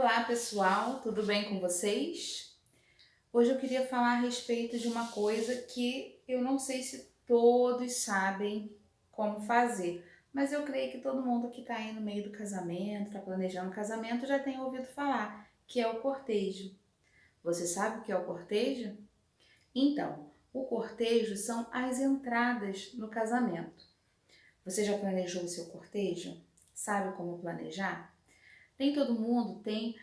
Olá pessoal, tudo bem com vocês? Hoje eu queria falar a respeito de uma coisa que eu não sei se todos sabem como fazer, mas eu creio que todo mundo que está aí no meio do casamento, está planejando o casamento, já tem ouvido falar, que é o cortejo. Você sabe o que é o cortejo? Então, o cortejo são as entradas no casamento. Você já planejou o seu cortejo? Sabe como planejar? Nem todo mundo tem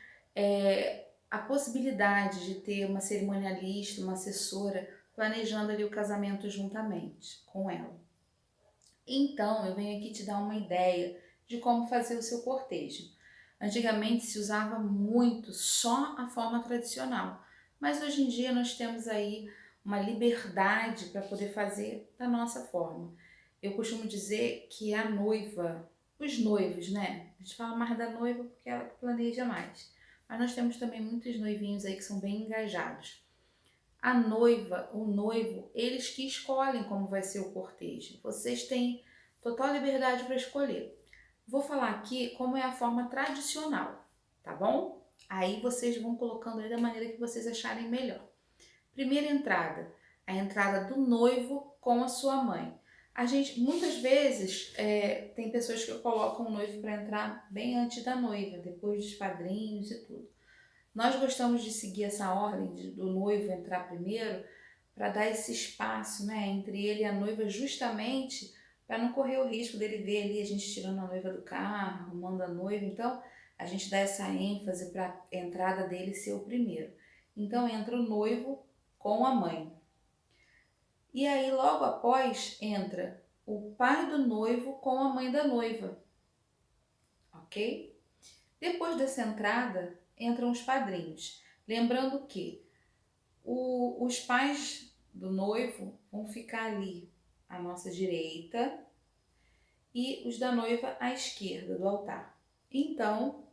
a possibilidade de ter uma cerimonialista, uma assessora, planejando ali o casamento juntamente com ela. Então, eu venho aqui te dar uma ideia de como fazer o seu cortejo. Antigamente se usava muito só a forma tradicional, mas hoje em dia nós temos aí uma liberdade para poder fazer da nossa forma. Eu costumo dizer que a noiva, os noivos, né? A gente fala mais da noiva porque ela que planeja mais. Mas nós temos também muitos noivinhos aí que são bem engajados. A noiva, o noivo, eles que escolhem como vai ser o cortejo. Vocês têm total liberdade para escolher. Vou falar aqui como é a forma tradicional, tá bom? Aí vocês vão colocando aí da maneira que vocês acharem melhor. Primeira entrada, a entrada do noivo com a sua mãe. A gente, muitas vezes, tem pessoas que colocam o noivo para entrar bem antes da noiva, depois dos padrinhos e tudo. Nós gostamos de seguir essa ordem do noivo entrar primeiro para dar esse espaço, né, entre ele e a noiva, justamente para não correr o risco dele ver ali a gente tirando a noiva do carro, arrumando a noiva. Então, a gente dá essa ênfase para a entrada dele ser o primeiro. Então, entra o noivo com a mãe. E aí, logo após, entra o pai do noivo com a mãe da noiva, ok? Depois dessa entrada, entram os padrinhos. Lembrando que os pais do noivo vão ficar ali à nossa direita e os da noiva à esquerda do altar. Então,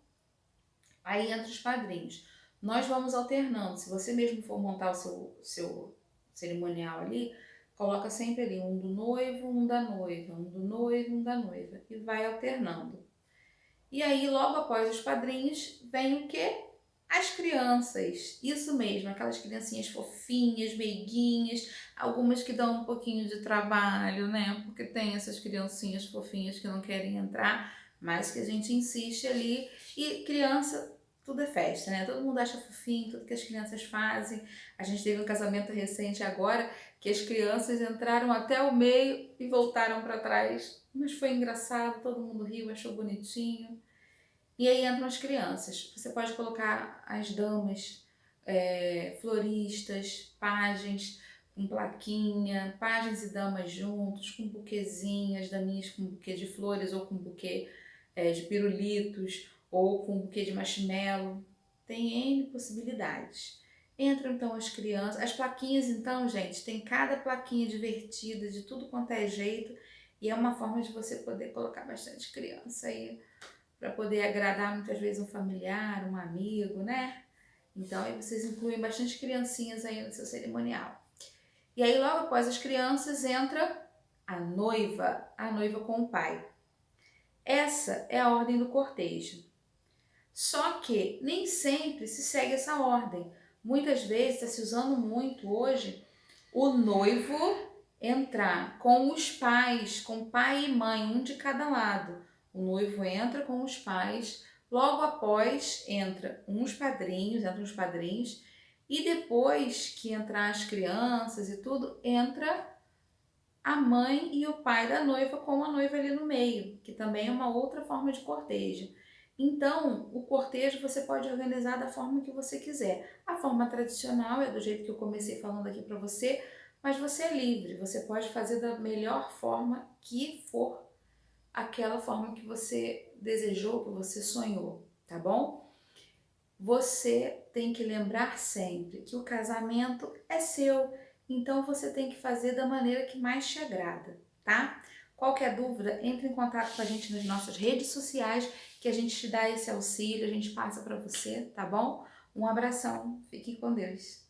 aí entram os padrinhos. Nós vamos alternando. Se você mesmo for montar o seu cerimonial ali, coloca sempre ali um do noivo, um da noiva, um do noivo, um da noiva e vai alternando. E aí, logo após os padrinhos, vem o quê? As crianças. Isso mesmo, aquelas criancinhas fofinhas, meiguinhas, algumas que dão um pouquinho de trabalho, né? Porque tem essas criancinhas fofinhas que não querem entrar, mas que a gente insiste ali. E criança, tudo é festa, né? Todo mundo acha fofinho, tudo que as crianças fazem. A gente teve um casamento recente agora que as crianças entraram até o meio e voltaram para trás. Mas foi engraçado, todo mundo riu, achou bonitinho. E aí entram as crianças. Você pode colocar as damas, floristas, pajens com plaquinha, pajens e damas juntos, com buquezinhas, daminhas com buquê de flores ou com buquê de pirulitos ou com buquê de marshmallow. Tem N possibilidades. Entram então as crianças, as plaquinhas então, gente, tem cada plaquinha divertida, de tudo quanto é jeito, e é uma forma de você poder colocar bastante criança aí, para poder agradar muitas vezes um familiar, um amigo, né? Então aí vocês incluem bastante criancinhas aí no seu cerimonial. E aí logo após as crianças entra a noiva com o pai. Essa é a ordem do cortejo. Só que nem sempre se segue essa ordem. Muitas vezes está se usando muito hoje o noivo entrar com os pais, com pai e mãe, um de cada lado. O noivo entra com os pais, logo após entram os padrinhos, e depois que entrar as crianças e tudo, entra a mãe e o pai da noiva com a noiva ali no meio, que também é uma outra forma de cortejo. Então, o cortejo você pode organizar da forma que você quiser. A forma tradicional é do jeito que eu comecei falando aqui para você, mas você é livre, você pode fazer da melhor forma que for aquela forma que você desejou, que você sonhou, tá bom? Você tem que lembrar sempre que o casamento é seu, então você tem que fazer da maneira que mais te agrada, tá? Qualquer dúvida, entre em contato com a gente nas nossas redes sociais, que a gente te dá esse auxílio, a gente passa para você, tá bom? Um abração, fique com Deus.